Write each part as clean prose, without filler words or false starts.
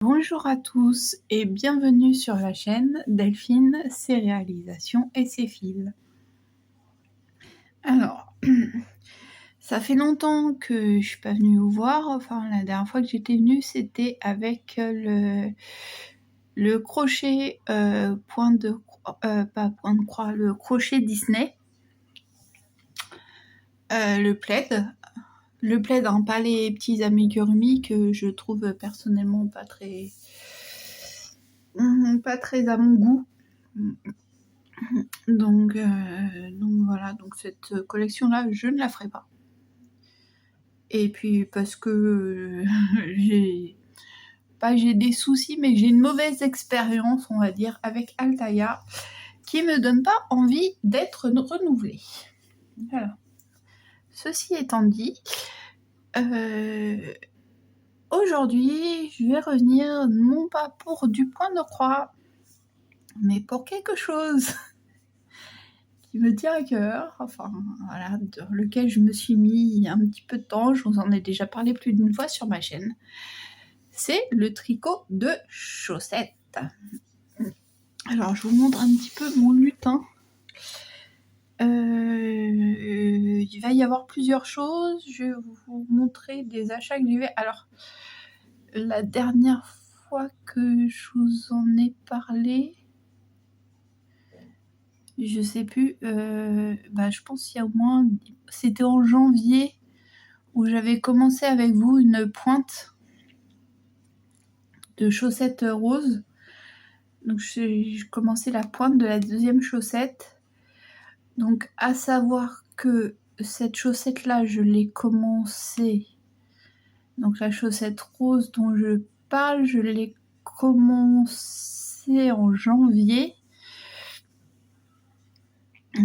Bonjour à tous et bienvenue sur la chaîne Delphine, ses réalisations et ses fils. Alors, ça fait longtemps que je suis pas venue vous voir. Enfin, la dernière fois que j'étais venue, c'était avec le crochet pas point de croix, le crochet Disney, le plaid. Le plaid, hein, pas les petits amigurumi que je trouve personnellement pas très à mon goût. Donc voilà, donc cette collection-là, je ne la ferai pas. Et puis parce que j'ai des soucis, mais j'ai une mauvaise expérience, on va dire, avec Altaïa, qui me donne pas envie d'être renouvelée. Voilà. Ceci étant dit, aujourd'hui, je vais revenir non pas pour du point de croix, mais pour quelque chose qui me tient à cœur, enfin voilà, dans lequel je me suis mis il y a un petit peu de temps, je vous en ai déjà parlé plus d'une fois sur ma chaîne. C'est le tricot de chaussettes. Alors je vous montre un petit peu mon lutin. Il va y avoir plusieurs choses, je vais vous montrer des achats que j'ai fait. Alors la dernière fois que je vous en ai parlé, je sais plus, je pense qu'il y a au moins, c'était en janvier, où j'avais commencé avec vous une pointe de chaussettes roses. Donc j'ai commencé la pointe de la deuxième chaussette. Donc à savoir que cette chaussette là, je l'ai commencé, donc la chaussette rose dont je parle, je l'ai commencé en janvier.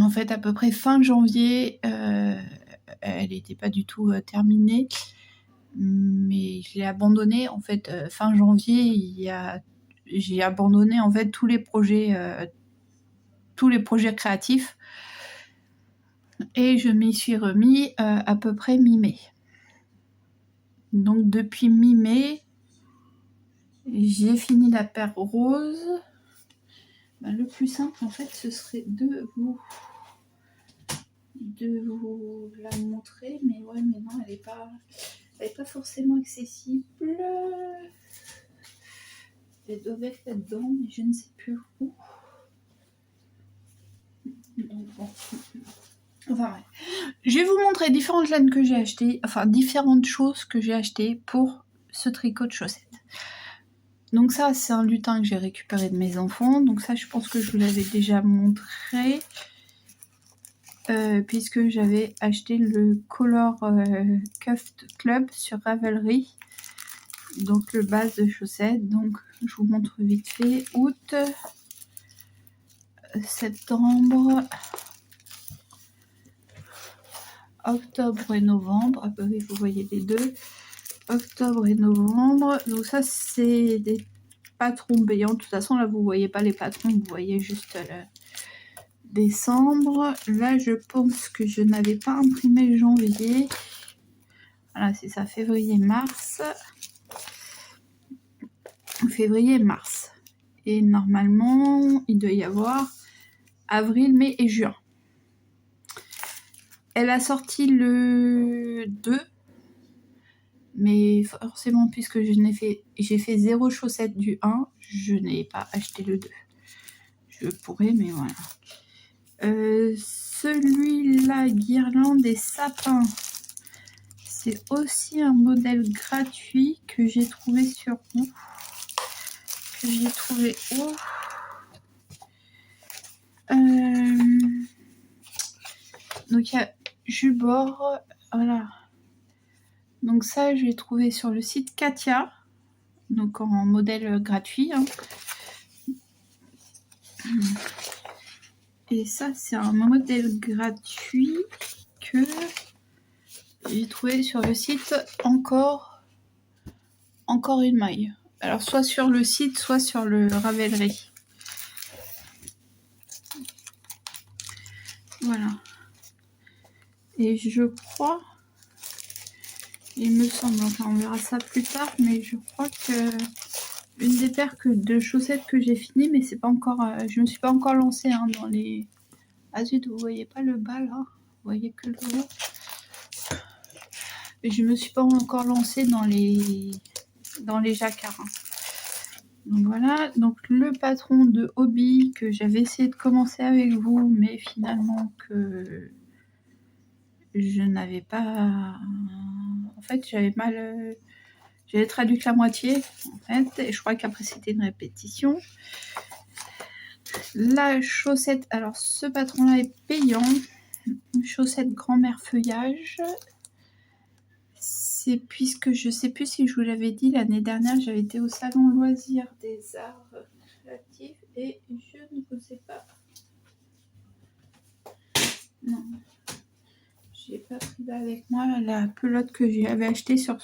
En fait, à peu près fin janvier, elle n'était pas du tout terminée, mais je l'ai abandonnée. En fait, fin janvier, j'ai abandonné en fait tous les projets créatifs, et je m'y suis remis à peu près mi-mai. Donc depuis mi-mai, j'ai fini la paire rose. Le plus simple en fait, ce serait de vous la montrer, mais ouais, mais non, elle est pas forcément accessible. Elle doit être là-dedans, mais je ne sais plus où. Donc, bon. Enfin ouais. Je vais vous montrer différentes laines que j'ai achetées, enfin différentes choses que j'ai achetées pour ce tricot de chaussettes. Donc ça, c'est un lutin que j'ai récupéré de mes enfants. Donc ça, je pense que je vous l'avais déjà montré. Puisque j'avais acheté le Color Cuffed Club sur Ravelry. Donc le base de chaussettes. Donc je vous montre vite fait. Août, septembre, octobre et novembre. Ah bah oui, vous voyez les deux. Octobre et novembre. Donc ça, c'est des patrons payants. De toute façon, là, vous voyez pas les patrons. Vous voyez juste le décembre. Là, je pense que je n'avais pas imprimé janvier. Voilà, c'est ça, février-mars. Février-mars. Et normalement, il doit y avoir avril, mai et juin. Elle a sorti le 2. Mais forcément, puisque j'ai fait 0 chaussette du 1, je n'ai pas acheté le 2. Je pourrais, mais voilà. Celui-là, guirlande et sapin, c'est aussi un modèle gratuit que j'ai trouvé sur où Donc il y a Jubor, voilà. Donc ça, je l'ai trouvé sur le site Katia, donc en modèle gratuit. Hein. Et ça, c'est un modèle gratuit que j'ai trouvé sur le site encore une maille. Alors soit sur le site, soit sur le Ravelry. Voilà. Et je crois, il me semble, enfin on verra ça plus tard, mais je crois que une des paires de chaussettes que j'ai fini, mais c'est pas encore. Je me suis pas encore lancée hein, dans les. Ah zut, vous voyez pas le bas là, vous voyez que le haut. Et je me suis pas encore lancée dans les jacquards. Hein. Donc voilà, donc le patron de Hobby que j'avais essayé de commencer avec vous, mais finalement que je n'avais pas. En fait, j'avais mal. J'avais traduit que la moitié, en fait, et je crois qu'après c'était une répétition. La chaussette, alors ce patron-là est payant. Une chaussette grand-mère feuillage. C'est puisque je sais plus si je vous l'avais dit, l'année dernière, j'avais été au salon loisirs des arts créatifs et je ne vous ai pas. Non. J'ai pas pris là avec moi la pelote que j'avais achetée sur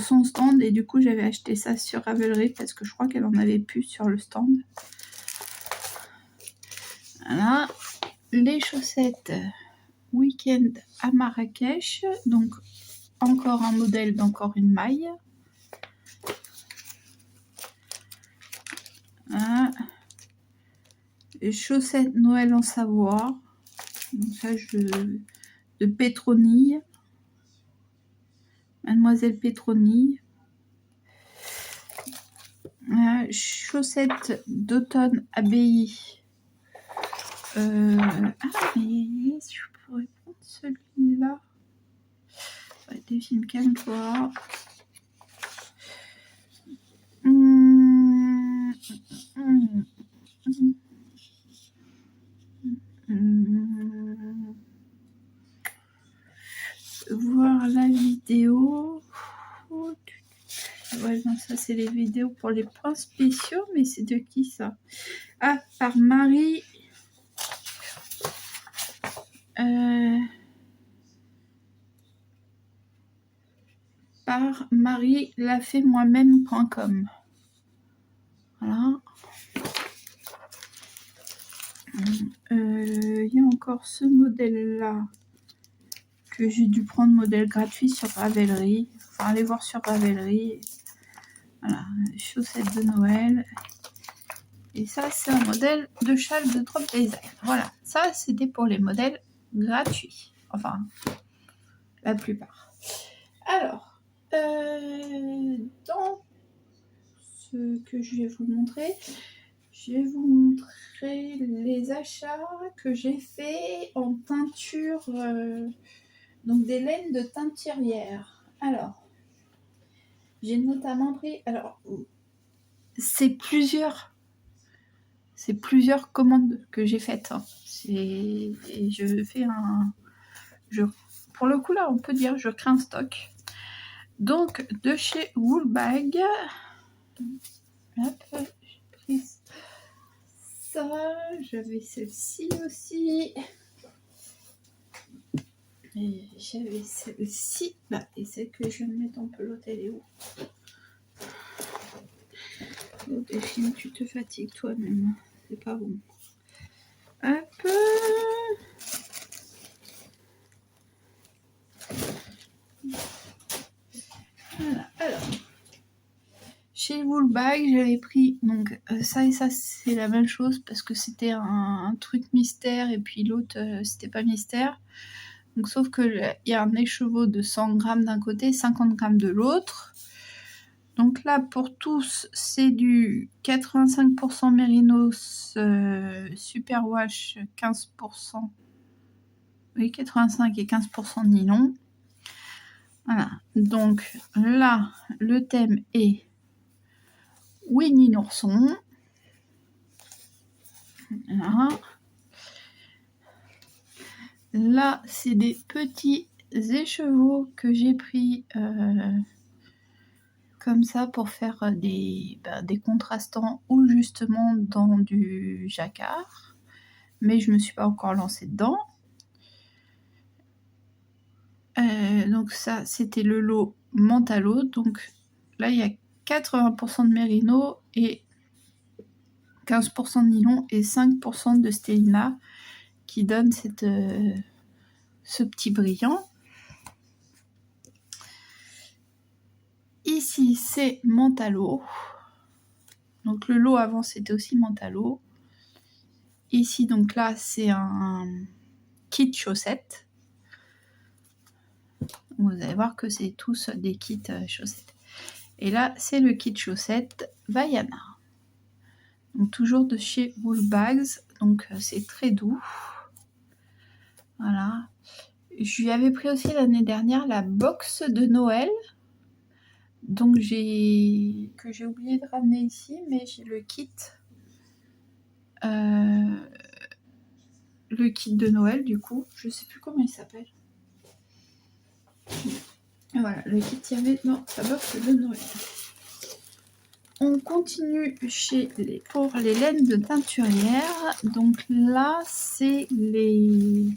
son stand et du coup j'avais acheté ça sur Ravelry parce que je crois qu'elle en avait plus sur le stand. Voilà, les chaussettes week-end à Marrakech, donc encore un modèle d'encore une maille. Voilà. Les chaussettes Noël en Savoie, donc ça de Pétronille, Mademoiselle Pétronille. Chaussettes d'automne abbaye. Ah, mais je pourrais prendre celui-là. Ouais, Delphine, calme-toi. Voir la vidéo. Ouais, non, ça c'est les vidéos pour les points spéciaux, mais c'est de qui ça? Ah, par Marie. Par marielafait-moi-même.com. Voilà. Il y a encore ce modèle-là que j'ai dû prendre modèle gratuit sur Ravelry. Enfin, allez voir sur Ravelry. Voilà, chaussettes de Noël. Et ça, c'est un modèle de châle de Drop Design. Voilà, ça, c'était pour les modèles gratuits. Enfin, la plupart. Alors, dans ce que je vais vous montrer, les achats que j'ai fait en teinture, donc des laines de teinturière. Alors, j'ai notamment pris, alors, c'est plusieurs commandes que j'ai faites. Hein. Et je fais pour le coup, là, on peut dire je crée un stock. Donc, de chez Woolbag. Hop, j'ai pris ça. J'avais celle-ci aussi. Et j'avais celle-ci. Bah, et celle que je viens de mettre en pelote, elle est où? Oh, Delphine, tu te fatigues toi-même. C'est pas bon. Hop. Voilà. Alors, chez Woolbag, j'avais pris donc ça et ça, c'est la même chose parce que c'était un truc mystère et puis l'autre, c'était pas mystère. Donc, sauf que il y a un écheveau de 100 grammes d'un côté, 50 grammes de l'autre. Donc là, pour tous, c'est du 85% Mérinos Superwash, 15%. Oui, 85 et 15% de nylon. Voilà. Donc là, le thème est Winnie l'ourson. Voilà. Là, c'est des petits écheveaux que j'ai pris comme ça pour faire des contrastants ou justement dans du jacquard. Mais je ne me suis pas encore lancée dedans. Donc ça, c'était le lot Mentalo. Donc là, il y a 80% de mérino et 15% de nylon et 5% de stélina qui donne ce petit brillant. ici, c'est Mentalo. Donc le lot avant, c'était aussi Mentalo. Ici, donc là, c'est un kit chaussettes. Vous allez voir que c'est tous des kits chaussettes. Et là, c'est le kit chaussettes Vaiana. Donc toujours de chez Woolbags. Donc c'est très doux. Voilà. Je lui avais pris aussi l'année dernière la box de Noël. Donc que j'ai oublié de ramener ici, mais j'ai le kit. Le kit de Noël du coup. Je sais plus comment il s'appelle. Voilà, le kit il y avait dans sa box de Noël. On continue pour les laines de teinturière. Donc là, c'est les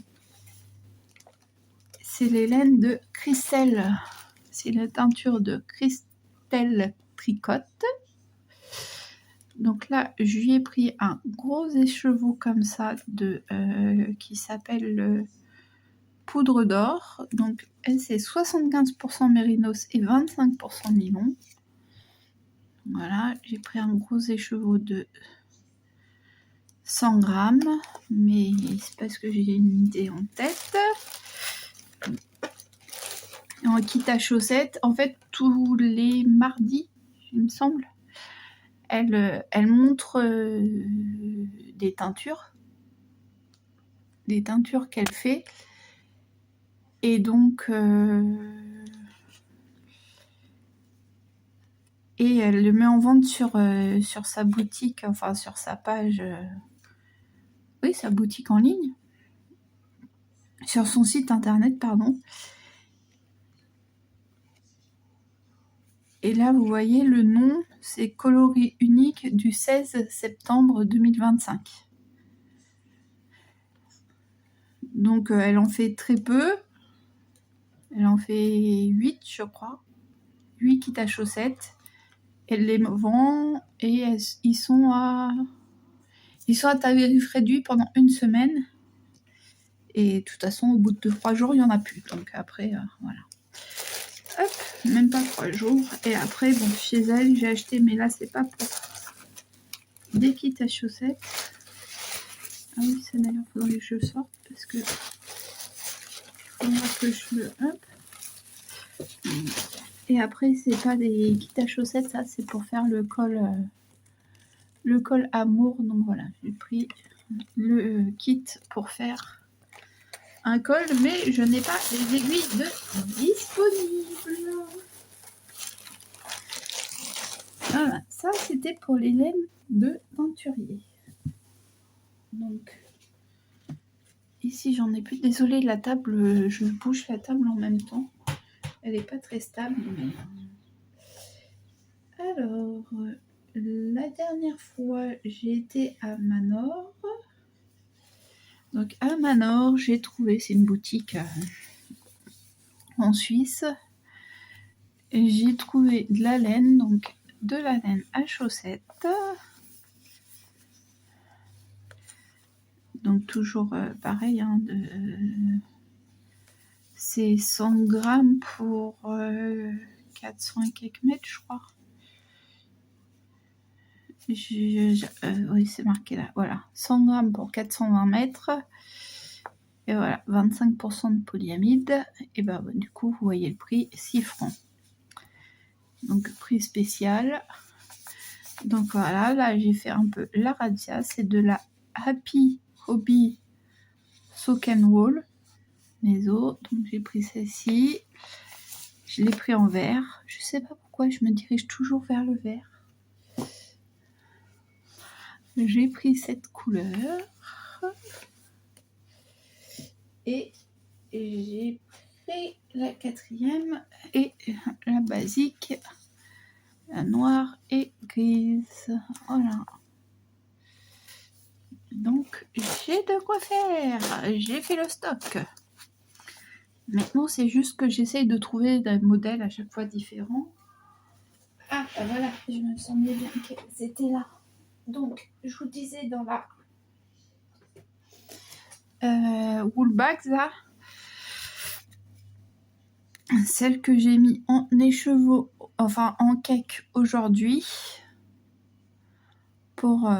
laines de Christelle. C'est la teinture de Christelle Tricotte. Donc là, je lui ai pris un gros écheveau comme ça qui s'appelle poudre d'or. Donc elle, c'est 75% mérinos et 25% nylon. Voilà, j'ai pris un gros écheveau de 100 grammes, mais c'est parce que j'ai une idée en tête. En kit à chaussettes, en fait, tous les mardis, il me semble, elle montre des teintures qu'elle fait. Et donc, et elle le met en vente sur sa boutique, enfin sur sa page, oui, sa boutique en ligne, sur son site internet, pardon. Et là, vous voyez le nom, c'est coloris unique du 16 septembre 2025. Donc, elle en fait très peu. Elle en fait 8, je crois. 8 kits à chaussettes. Elle les vend et ils sont à tarif réduit pendant une semaine. Et de toute façon, au bout de 3 jours, il n'y en a plus. Donc après, voilà. Hop, même pas 3 jours. Et après, bon, chez elle, j'ai acheté, mais là, c'est pas pour des kits à chaussettes. Ah oui, ça d'ailleurs, faudrait que je le sorte parce que il faudra que je le... Hop. Et après, c'est pas des kits à chaussettes, ça, c'est pour faire le col amour. Donc voilà, j'ai pris le kit pour faire un col, mais je n'ai pas les aiguilles disponibles. Voilà, ça c'était pour les laines de teinturier. Donc ici j'en ai plus. Désolée, la table, je bouge la table en même temps. Elle n'est pas très stable. Mais... Alors, la dernière fois j'ai été à Manor. Donc à Manor, j'ai trouvé, c'est une boutique en Suisse. J'ai trouvé de la laine, donc de la laine à chaussettes. Donc toujours pareil, hein, c'est 100 grammes pour 400 et quelques mètres, je crois. Oui, c'est marqué là, voilà. 100 grammes pour 420 mètres. Et voilà, 25% de polyamide. Et ben du coup, vous voyez le prix, 6 francs. Donc prix spécial. Donc voilà, là j'ai fait un peu la razzia. C'est de la Happy Hobby Sock and Wool Maison. Donc j'ai pris celle-ci. Je l'ai pris en vert. Je sais pas pourquoi je me dirige toujours vers le vert. J'ai pris cette couleur. Et j'ai pris la quatrième et la basique. La noire et grise. Voilà. Donc j'ai de quoi faire. J'ai fait le stock. Maintenant c'est juste que j'essaye de trouver des modèles à chaque fois différents. Ah bah voilà, je me semblais bien que c'était là. Donc je vous disais dans la Woolbags là. celle que j'ai mis en écheveau, enfin en cake aujourd'hui pour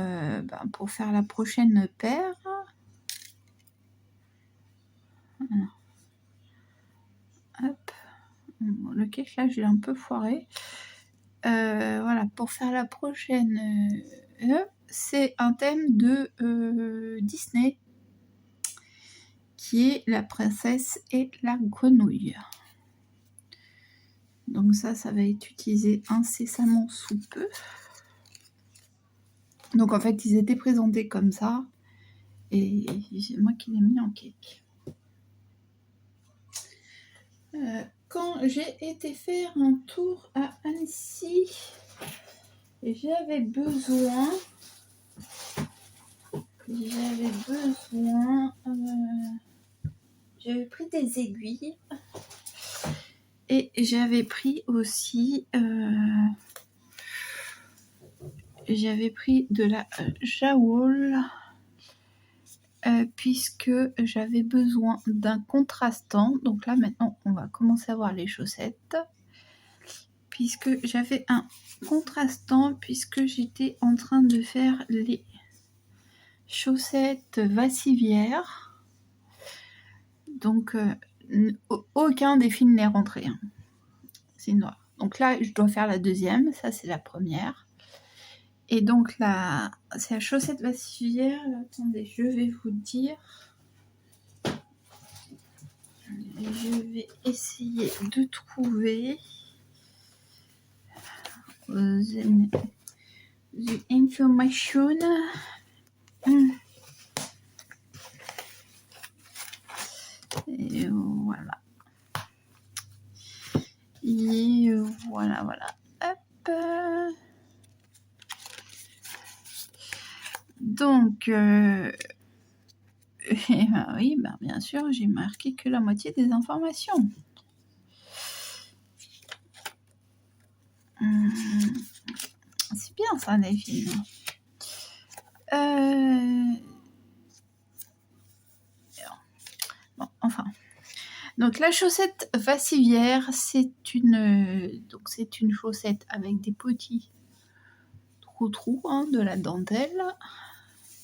faire la prochaine paire. Voilà. Hop. Le cake là, j'ai un peu foiré. Voilà, pour faire la prochaine, c'est un thème de Disney qui est la princesse et la grenouille. Donc ça va être utilisé incessamment sous peu. Donc en fait, ils étaient présentés comme ça et c'est moi qui l'ai mis en cake. Quand j'ai été faire un tour à Annecy, j'avais besoin j'avais pris des aiguilles et j'avais pris aussi de la jaoule puisque j'avais besoin d'un contrastant. Donc là maintenant on va commencer à voir les chaussettes, puisque j'avais un contrastant, puisque j'étais en train de faire les chaussettes Vassivière. Donc aucun des fils n'est rentré, hein. C'est noir. Donc là je dois faire la deuxième, ça c'est la première. Et donc là c'est la chaussette Vassivière. Attendez, je vais vous dire. Je vais essayer de trouver the information. Et voilà. Et voilà. Hop. Donc, oui, bien sûr, j'ai marqué que la moitié des informations. C'est bien ça, les films. Bon, enfin. Donc la chaussette Vassivière, c'est une chaussette avec des petits trous hein, de la dentelle.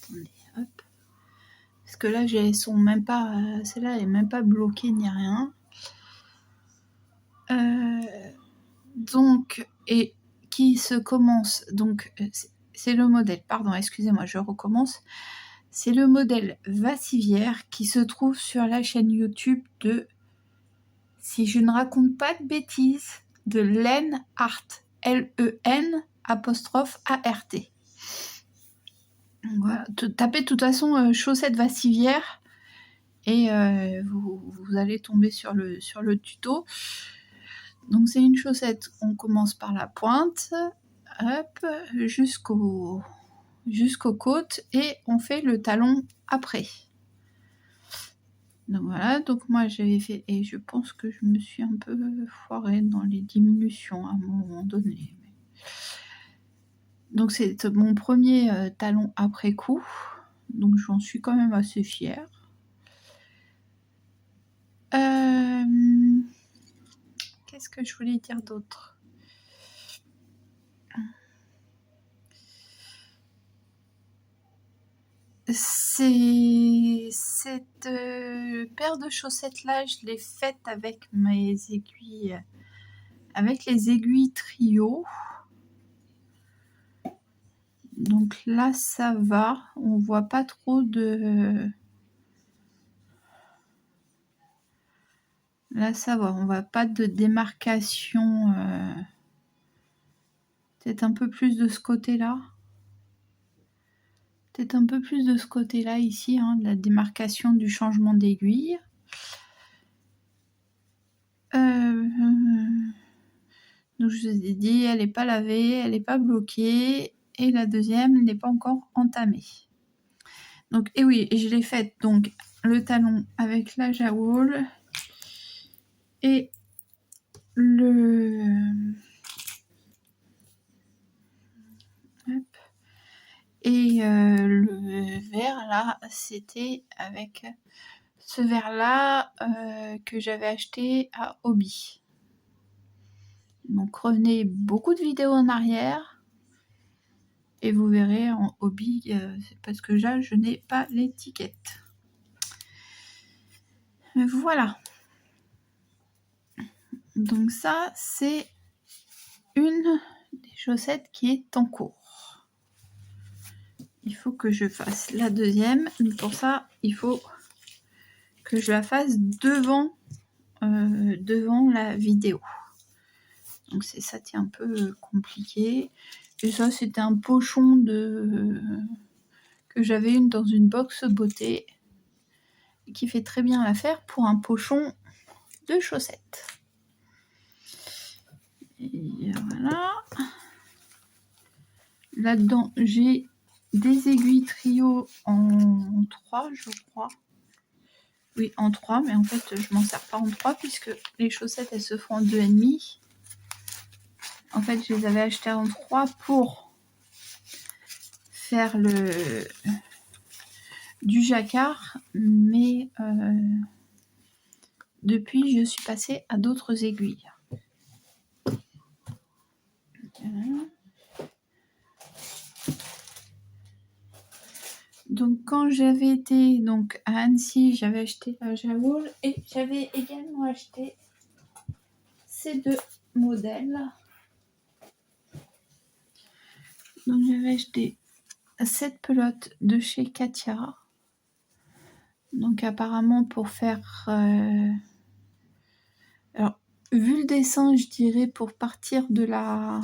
Attendez, hop. Parce que là, celle-là, elle est même pas bloquée ni rien. Donc, et qui se commence, donc c'est le modèle, pardon, excusez-moi, je recommence. C'est le modèle Vassivière qui se trouve sur la chaîne YouTube de, si je ne raconte pas de bêtises, de Len Art, Len''Art'. Voilà, tapez de toute façon chaussettes Vassivière et vous allez tomber sur le tuto. Donc c'est une chaussette, on commence par la pointe, hop, jusqu'aux côtes et on fait le talon après. Donc voilà, donc moi j'avais fait, et je pense que je me suis un peu foirée dans les diminutions à un moment donné. Donc c'est mon premier talon après coup, donc j'en suis quand même assez fière. Qu'est-ce que je voulais dire d'autre ? Cette paire de chaussettes là, je l'ai faite avec mes aiguilles, avec les aiguilles trio. Donc là ça va, on voit pas trop de... Là ça va, on voit pas de démarcation. Peut-être un peu plus de ce côté-là. Peut-être un peu plus de ce côté-là ici, hein, de la démarcation du changement d'aiguille. Donc je vous ai dit, elle n'est pas lavée, elle n'est pas bloquée. Et la deuxième n'est pas encore entamée. Donc, et oui, je l'ai faite donc le talon avec la jaoule et le... Hop. Et le vert là, c'était avec ce verre-là que j'avais acheté à Hobby. Donc revenez beaucoup de vidéos en arrière et vous verrez en Hobby, c'est parce que là je n'ai pas l'étiquette. Voilà. Donc ça c'est une des chaussettes qui est en cours. Il faut que je fasse la deuxième, mais pour ça il faut que je la fasse devant la vidéo. Donc c'est ça qui est un peu compliqué. Et ça c'était un pochon que j'avais dans une box beauté qui fait très bien l'affaire pour un pochon de chaussettes. Et voilà. Là-dedans j'ai des aiguilles trio en 3 je crois. Oui en 3 mais en fait je m'en sers pas en 3 puisque les chaussettes elles se font en 2,5. En fait je les avais achetées en 3 pour faire du jacquard, mais depuis je suis passée à d'autres aiguilles. Voilà. Donc quand j'avais été donc à Annecy, j'avais acheté la Jaoul et j'avais également acheté ces deux modèles. Donc j'avais acheté cette pelote de chez Katia. Donc apparemment pour faire alors vu le dessin, je dirais pour partir de la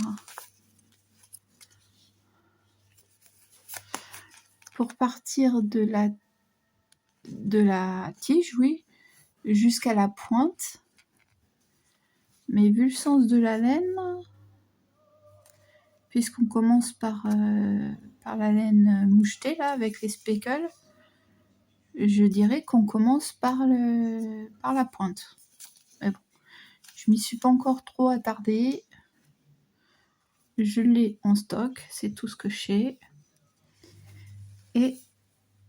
tige, oui, jusqu'à la pointe. Mais vu le sens de la laine, puisqu'on commence par la laine mouchetée là avec les speckles, je dirais qu'on commence par la pointe. Mais bon, je m'y suis pas encore trop attardée. Je l'ai en stock, c'est tout ce que je sais. Et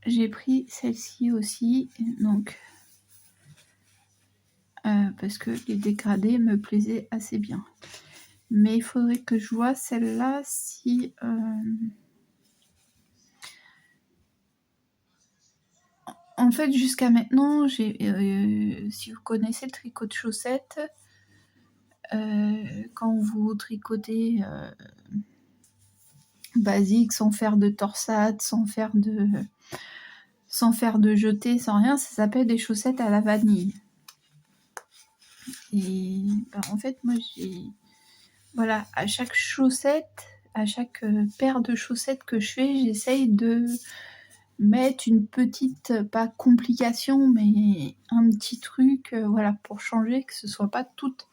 j'ai pris celle-ci aussi, donc parce que les dégradés me plaisaient assez bien. Mais il faudrait que je vois celle-là si en fait jusqu'à maintenant si vous connaissez le tricot de chaussettes, quand vous tricotez basique sans faire de torsade, sans faire de jeté, sans rien, ça s'appelle des chaussettes à la vanille. Et en fait moi voilà, à chaque paire de chaussettes que je fais, j'essaye de mettre une petite, pas complication, mais un petit truc, voilà, pour changer, que ce soit pas toutes,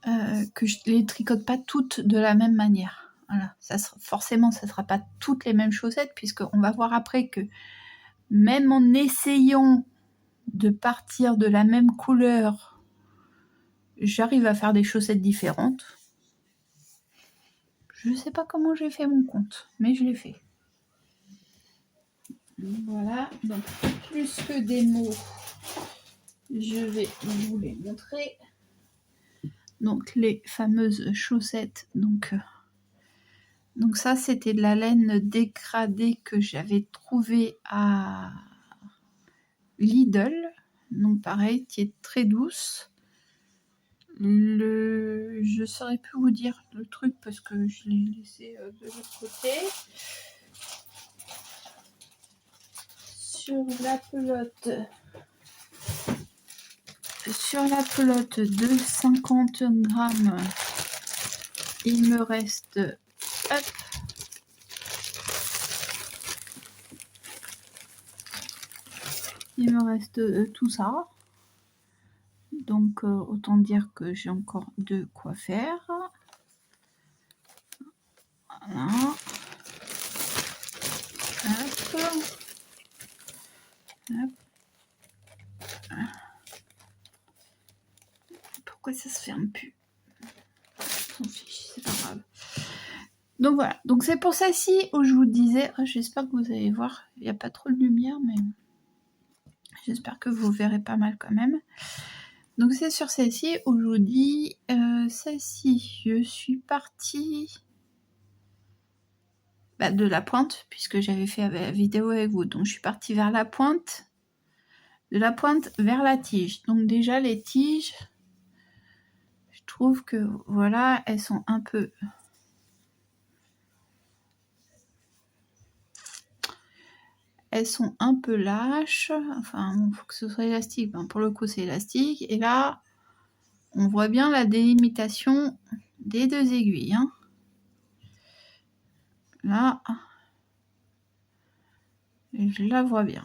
que je les tricote pas toutes de la même manière. Voilà, forcément, ça sera pas toutes les mêmes chaussettes, puisqu'on va voir après que même en essayant de partir de la même couleur, j'arrive à faire des chaussettes différentes. Je sais pas comment j'ai fait mon compte, mais je l'ai fait. Voilà, donc plus que des mots, je vais vous les montrer. Donc les fameuses chaussettes. Donc ça c'était de la laine dégradée que j'avais trouvée à Lidl. Donc pareil, qui est très douce. Je saurais plus vous dire le truc parce que je l'ai laissé de l'autre côté. Sur la pelote de 50 grammes, il me reste tout ça. Donc autant dire que j'ai encore de quoi faire. Voilà. Hop. Hop. Pourquoi ça se ferme plus? On s'en fiche, c'est pas grave. Donc voilà, donc c'est pour celle-ci où je vous disais, j'espère que vous allez voir, il n'y a pas trop de lumière, mais j'espère que vous verrez pas mal quand même. Donc c'est sur celle-ci où je vous dis, celle-ci, je suis partie de la pointe, puisque j'avais fait la vidéo avec vous, donc je suis partie vers la pointe, de la pointe vers la tige. Donc déjà les tiges, je trouve que voilà, elles sont un peu... Elles sont un peu lâches, enfin, il faut que ce soit élastique. Ben, pour le coup, c'est élastique. Et là, on voit bien la délimitation des deux aiguilles. Hein. Là, je la vois bien.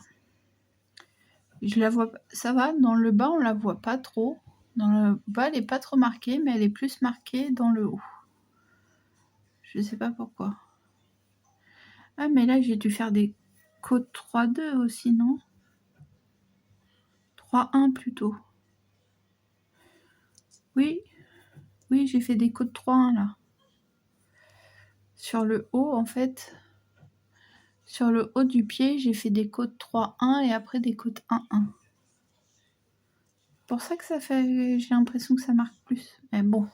Je la vois, ça va, dans le bas, on la voit pas trop. Dans le bas, elle n'est pas trop marquée, mais elle est plus marquée dans le haut. Je sais pas pourquoi. Ah, mais là, j'ai dû faire des côtes 3-2 aussi, non? 3-1 plutôt. Oui, oui, j'ai fait des côtes 3-1 là. Sur le haut, en fait, sur le haut du pied, j'ai fait des côtes 3-1 et après des côtes 1-1. C'est pour ça que ça fait, j'ai l'impression que ça marque plus. Mais bon,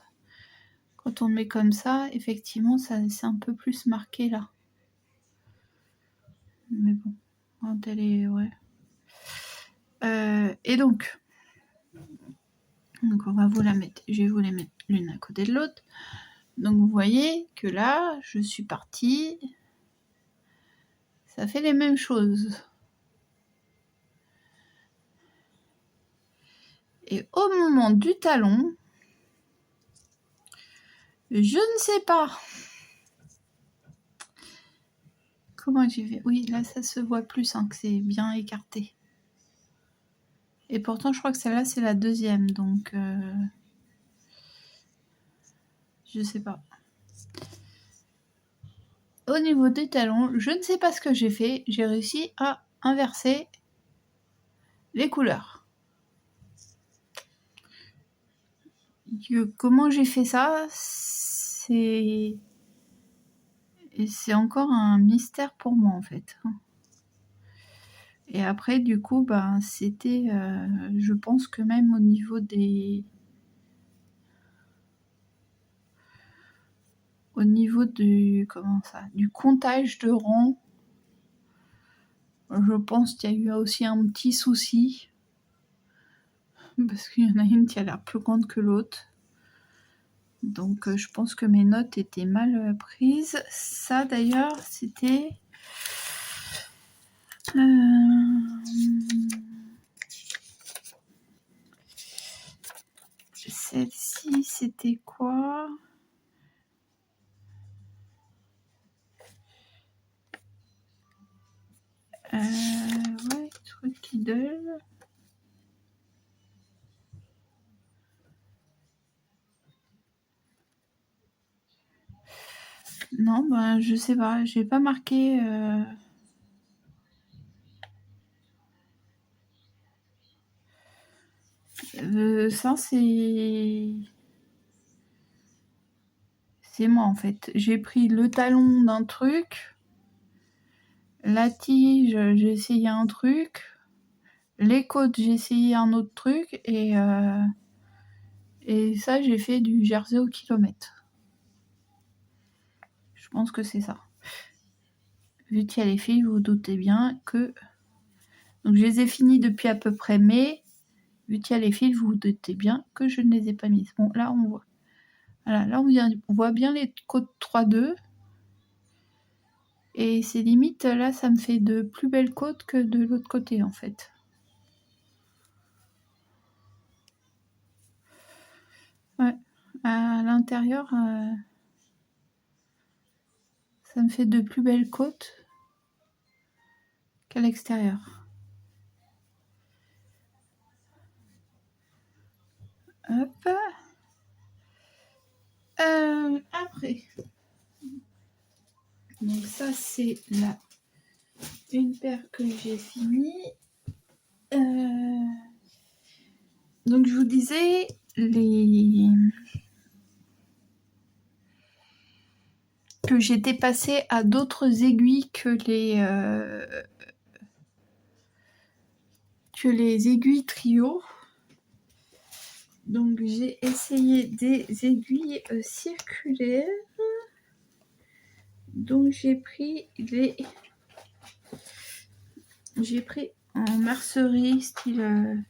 quand on le met comme ça, effectivement, ça c'est un peu plus marqué là. Mais bon, quand elle est, ouais. Et donc on va vous la mettre. Je vais vous les mettre l'une à côté de l'autre. Donc vous voyez que là, je suis partie. Ça fait les mêmes choses. Et au moment du talon, je ne sais pas comment j'ai fait. Oui, là, ça se voit plus, hein, que c'est bien écarté. Et pourtant, je crois que celle-là, c'est la deuxième, donc... je sais pas. Au niveau des talons, je ne sais pas ce que j'ai fait. J'ai réussi à inverser les couleurs. Comment j'ai fait ça, c'est encore un mystère pour moi, en fait. Et après, du coup, c'était... je pense que même au niveau des... Au niveau du... Comment ça? Du comptage de rangs, je pense qu'il y a eu aussi un petit souci. Parce qu'il y en a une qui a l'air plus grande que l'autre. Donc je pense que mes notes étaient mal prises. Ça d'ailleurs, c'était... Celle-ci, c'était quoi? Ouais, truc qui donne. Non, je sais pas, j'ai pas marqué. Ça, c'est moi en fait. J'ai pris le talon d'un truc, la tige, j'ai essayé un truc, les côtes, j'ai essayé un autre truc, et ça, j'ai fait du jersey au kilomètre. Je pense que c'est ça. Vu qu'il y a les filles, vous vous doutez bien que... Donc je les ai finis depuis à peu près mai. Vu qu'il y a les fils, vous vous doutez bien que je ne les ai pas mises. Bon, là, on voit. Voilà, là, on voit bien les côtes 3-2. Et c'est limite, là, ça me fait de plus belles côtes que de l'autre côté, en fait. Ouais. À l'intérieur, ça me fait de plus belles côtes qu'à l'extérieur. Hop. Après. Donc ça, c'est une paire que j'ai finie. Donc je vous disais, que j'étais passée à d'autres aiguilles que les aiguilles trio. Donc j'ai essayé des aiguilles circulaires. Donc j'ai pris en mercerie style.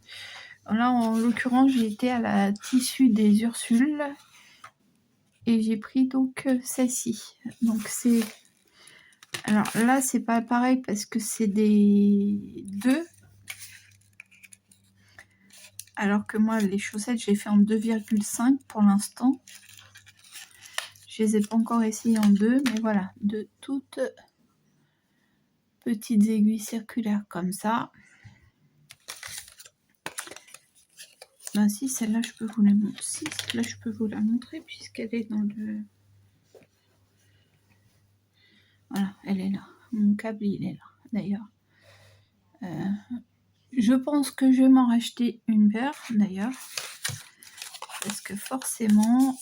Là en l'occurrence j'ai été à la tissu des Ursules et j'ai pris donc celle-ci. Donc c'est. Alors là c'est pas pareil parce que c'est des 2. Alors que moi les chaussettes j'ai fait en 2,5 pour l'instant. Je les ai pas encore essayées en 2, mais voilà, de toutes petites aiguilles circulaires comme ça. Ben si, celle-là je peux vous la montrer. Si, celle-là je peux vous la montrer puisqu'elle est dans le. Voilà, elle est là. Mon câble il est là d'ailleurs. Je pense que je vais m'en racheter une paire d'ailleurs. Parce que forcément.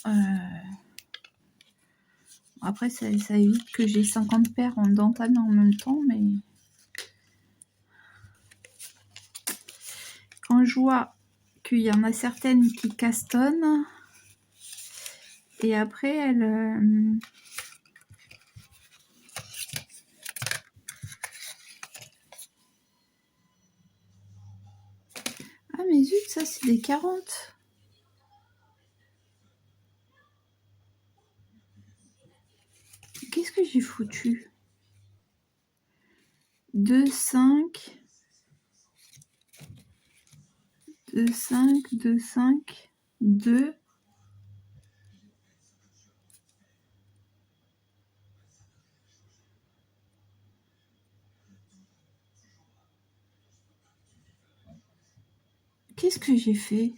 Après ça évite que j'ai 50 paires en dentelle en même temps, mais. Quand je vois qu'il y en a certaines qui castonnent et après elles. Ah mais zut, ça c'est des 40. Qu'est-ce que j'ai foutu? 2, 5. 2, 5, 2, 5, 2. Qu'est-ce que j'ai fait?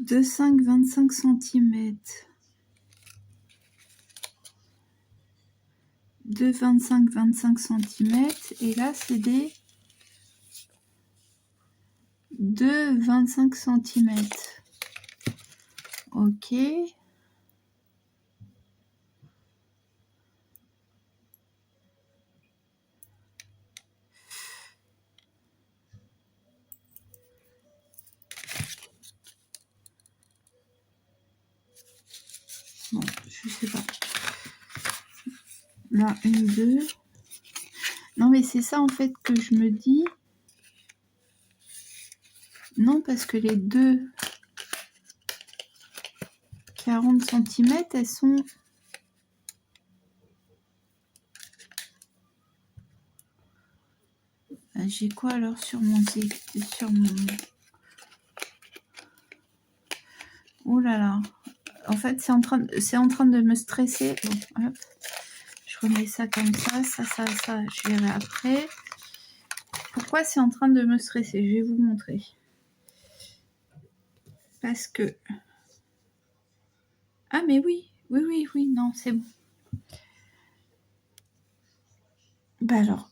2, 5, 25 cm. 2, 25, 25 cm. Et là, c'est des 2, 25 cm. Ok. Bon, je sais pas. Là, une, 2. Non, mais c'est ça en fait que je me dis. Non, parce que les deux 40 cm, elles sont. J'ai quoi alors sur mon. Oh là là. En fait, c'est en train de me stresser. Bon, hop. Je remets ça comme ça, ça, je verrai après. Pourquoi c'est en train de me stresser? Je vais vous montrer. Parce que... Ah mais oui, non, c'est bon. Bah alors...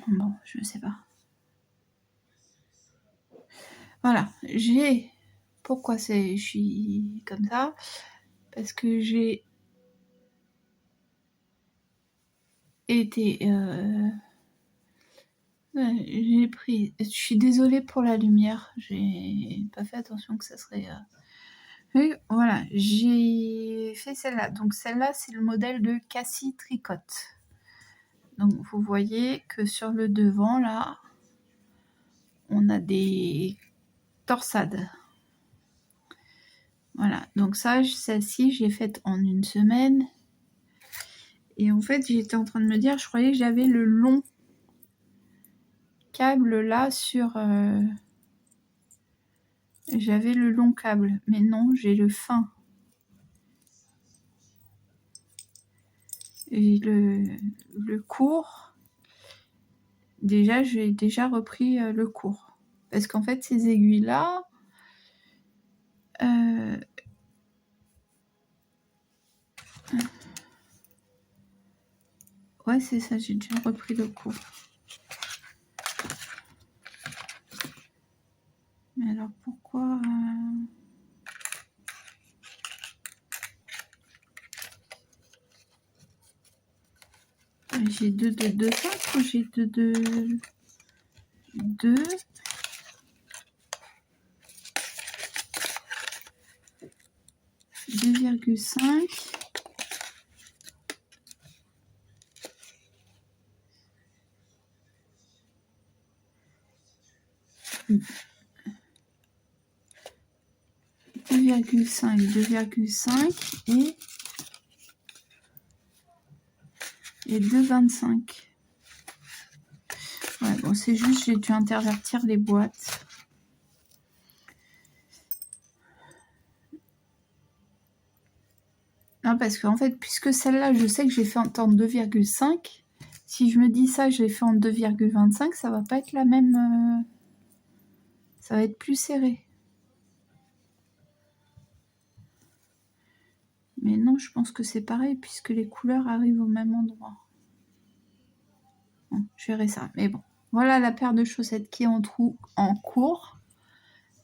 Bon, je ne sais pas. Voilà, j'ai... Pourquoi je suis comme ça? Parce que j'ai été... j'ai pris... Je suis désolée pour la lumière. J'ai pas fait attention que ça serait... Oui, voilà, j'ai fait celle-là. Donc celle-là, c'est le modèle de Cassie Tricotte. Donc vous voyez que sur le devant, là, on a des torsades. Voilà, donc ça, celle-ci, j'ai faite en une semaine. Et en fait, j'étais en train de me dire, je croyais que j'avais le long câble là sur... J'avais le long câble, mais non, j'ai le fin. Et le court, déjà, j'ai déjà repris le court. Parce qu'en fait, ces aiguilles-là... Ouais, c'est ça, j'ai déjà repris le cours. Mais alors, pourquoi J'ai 2, 2, 2, 5 ou j'ai 2, 2, 2, 2,5. Mmh. 2,5, 2,5 et 2,25. Ouais, bon, c'est juste, j'ai dû intervertir les boîtes. Non, parce qu'en fait, puisque celle-là, je sais que j'ai fait en 2,5, si je me dis ça, je l'ai fait en 2,25, ça va pas être la même... ça va être plus serré. Mais non, je pense que c'est pareil, puisque les couleurs arrivent au même endroit. Bon, je verrai ça, mais bon. Voilà la paire de chaussettes qui est en cours.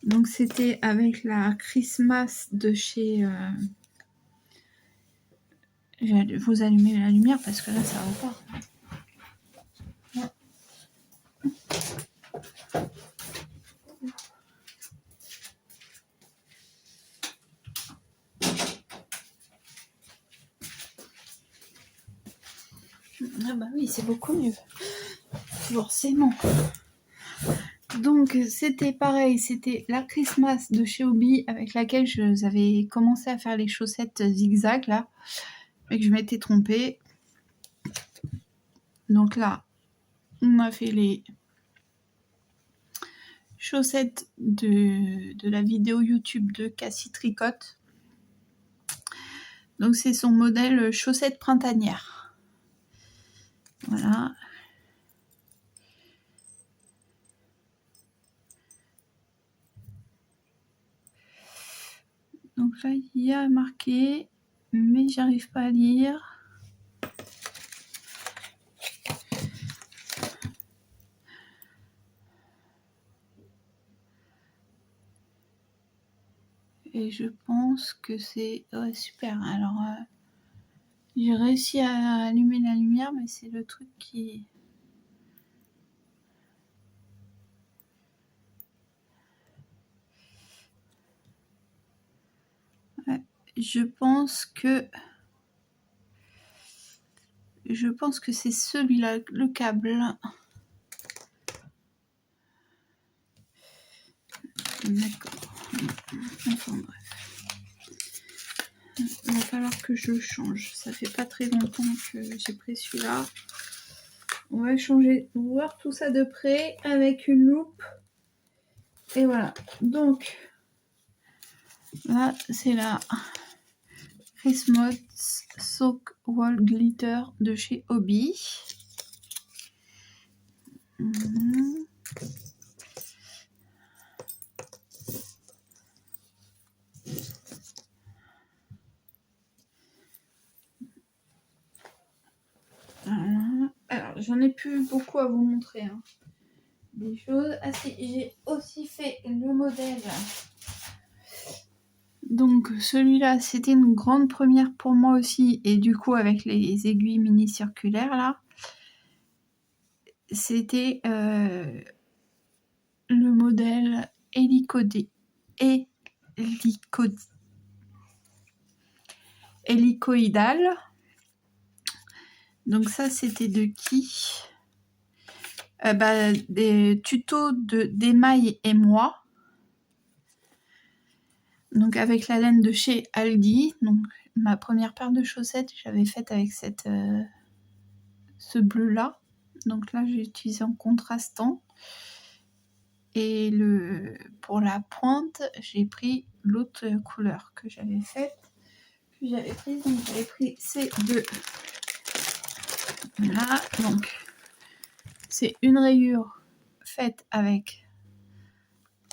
Donc, c'était avec la Christmas de chez... Je vais vous allumer la lumière, parce que là, ça va pas. Ah bah oui, c'est beaucoup mieux. Forcément. Donc, c'était pareil, c'était la Christmas de chez Hobby avec laquelle j'avais commencé à faire les chaussettes zigzag, là, mais que je m'étais trompée. Donc là, on a fait les chaussettes de la vidéo YouTube de Cassie Tricotte. Donc, c'est son modèle chaussettes printanières. Voilà. Donc là, il y a marqué, mais j'arrive pas à lire. Et je pense que c'est... Ouais, super. Alors, j'ai réussi à allumer la lumière, mais c'est le truc qui... Ouais, je pense que c'est celui-là, le câble. D'accord. Enfin bref. Il va falloir que je change. Ça fait pas très longtemps que j'ai pris celui-là. On va changer, voir tout ça de près avec une loupe. Et voilà. Donc, là, c'est la Christmas Soak Wall Glitter de chez Hobby. Voilà. Alors, j'en ai plus beaucoup à vous montrer. Hein. Des choses. Ah si, j'ai aussi fait le modèle. Donc, celui-là, c'était une grande première pour moi aussi. Et du coup, avec les aiguilles mini-circulaires, là, c'était le modèle hélicoïdal. Donc ça, c'était de qui des tutos d'Emaille et moi. Donc avec la laine de chez Aldi. Donc ma première paire de chaussettes, j'avais faite avec ce bleu-là. Donc là, j'ai utilisé en contrastant. Et pour la pointe, j'ai pris l'autre couleur que j'avais faite. Puis j'avais pris ces deux. Là, donc, c'est une rayure faite avec